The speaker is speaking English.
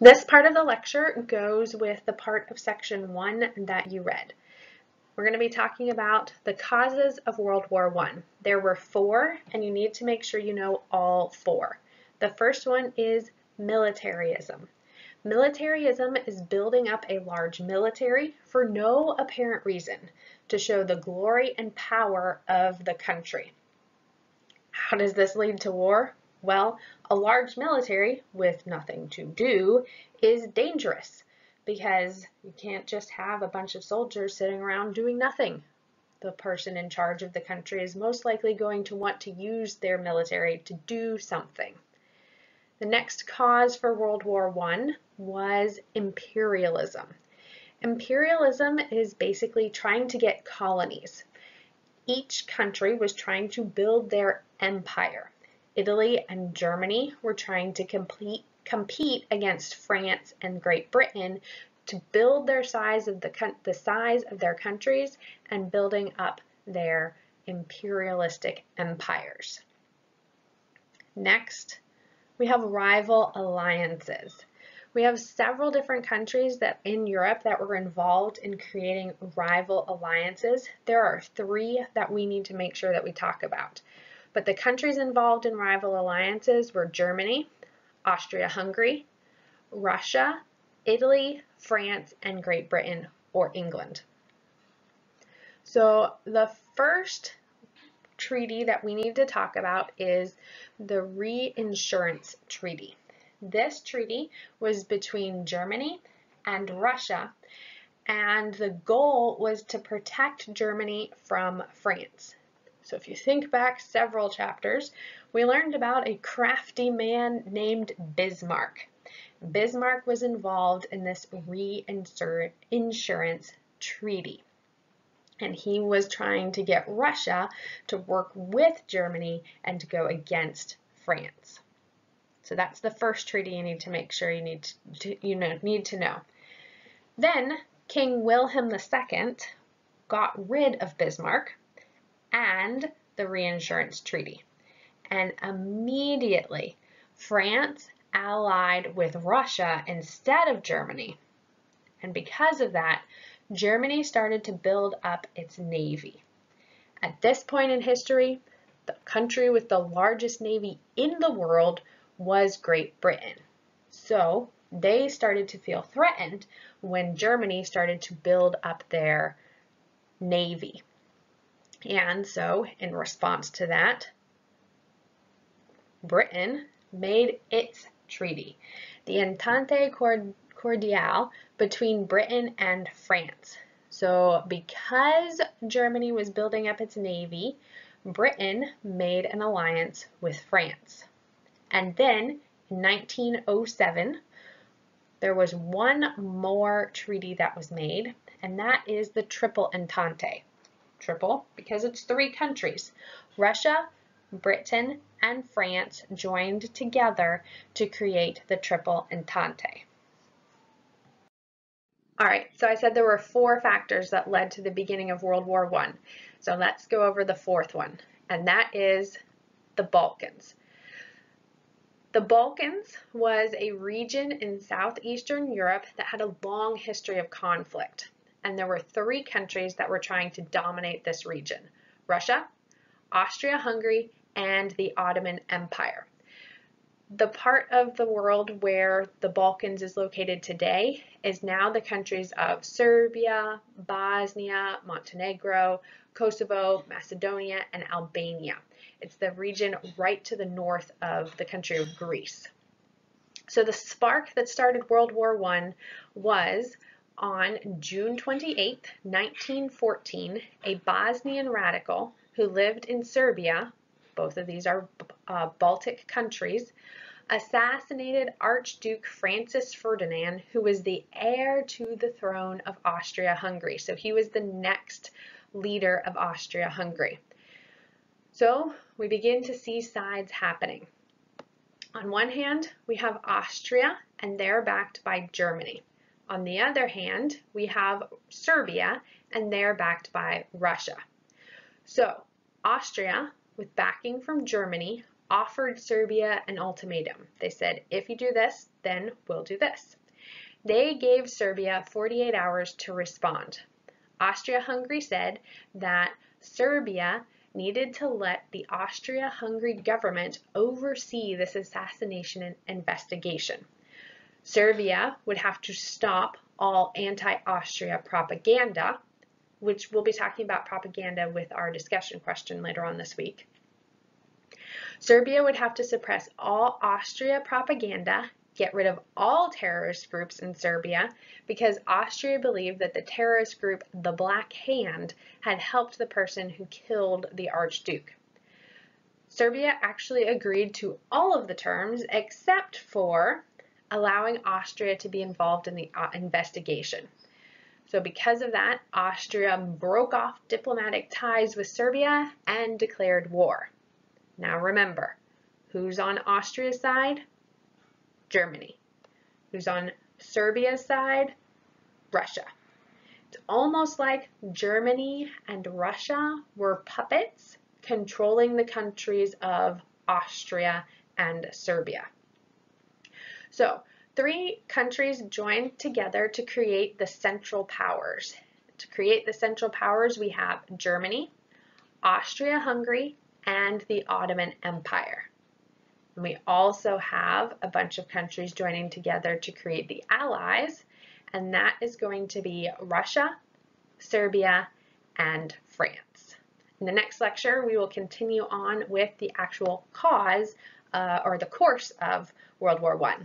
This part of the lecture goes with the part of section 1 that you read. We're going to be talking about the causes of World War I. There were 4, and you need to make sure you know all 4. The first one is militarism. Militarism is building up a large military for no apparent reason, to show the glory and power of the country. How does this lead to war? Well, a large military with nothing to do is dangerous because you can't just have a bunch of soldiers sitting around doing nothing. The person in charge of the country is most likely going to want to use their military to do something. The next cause for World War I was imperialism. Imperialism is basically trying to get colonies. Each country was trying to build their empire. Italy and Germany were trying to compete against France and Great Britain to build their size of the size of their countries and building up their imperialistic empires. Next, we have rival alliances. We have several different countries in Europe that were involved in creating rival alliances. There are 3 that we need to make sure that we talk about. But the countries involved in rival alliances were Germany, Austria-Hungary, Russia, Italy, France, and Great Britain or England. So the first treaty that we need to talk about is the Reinsurance Treaty. This treaty was between Germany and Russia, and the goal was to protect Germany from France. So if you think back several chapters, we learned about a crafty man named Bismarck. Bismarck was involved in this reinsurance treaty, and he was trying to get Russia to work with Germany and to go against France. So that's the first treaty you need to make sure you need to know. Then King Wilhelm II got rid of Bismarck and the Reinsurance Treaty. And immediately France allied with Russia instead of Germany. And because of that, Germany started to build up its navy. At this point in history, the country with the largest navy in the world was Great Britain. So they started to feel threatened when Germany started to build up their navy. And so in response to that, Britain made its treaty, the Entente Cordiale between Britain and France. So because Germany was building up its navy, Britain made an alliance with France. And then in 1907, there was one more treaty that was made, and that is the Triple Entente. Triple because it's 3 countries. Russia, Britain, and France joined together to create the Triple Entente. All right, so I said there were 4 factors that led to the beginning of World War I. So let's go over the 4th one, and that is the Balkans. The Balkans was a region in southeastern Europe that had a long history of conflict, and there were 3 countries that were trying to dominate this region: Russia, Austria-Hungary, and the Ottoman Empire. The part of the world where the Balkans is located today is now the countries of Serbia, Bosnia, Montenegro, Kosovo, Macedonia, and Albania. It's the region right to the north of the country of Greece. So the spark that started World War I was on June 28, 1914, a Bosnian radical who lived in Serbia, both of these are Baltic countries, assassinated Archduke Francis Ferdinand, who was the heir to the throne of Austria-Hungary. So he was the next leader of Austria-Hungary. So we begin to see sides happening. On one hand, we have Austria, and they're backed by Germany. On the other hand, we have Serbia, and they're backed by Russia. So Austria, with backing from Germany, offered Serbia an ultimatum. They said, if you do this, then we'll do this. They gave Serbia 48 hours to respond. Austria-Hungary said that Serbia needed to let the Austria-Hungary government oversee this assassination investigation. Serbia would have to stop all anti-Austria propaganda, which we'll be talking about propaganda with our discussion question later on this week. Serbia would have to suppress all Austria propaganda, get rid of all terrorist groups in Serbia, because Austria believed that the terrorist group, the Black Hand, had helped the person who killed the Archduke. Serbia actually agreed to all of the terms except for allowing Austria to be involved in the investigation. So because of that, Austria broke off diplomatic ties with Serbia and declared war. Now remember, who's on Austria's side? Germany. Who's on Serbia's side? Russia. It's almost like Germany and Russia were puppets controlling the countries of Austria and Serbia. So 3 countries joined together to create the Central Powers. To create the Central Powers, we have Germany, Austria-Hungary, and the Ottoman Empire. And we also have a bunch of countries joining together to create the Allies, and that is going to be Russia, Serbia, and France. In the next lecture, we will continue on with the actual cause or the course of World War I.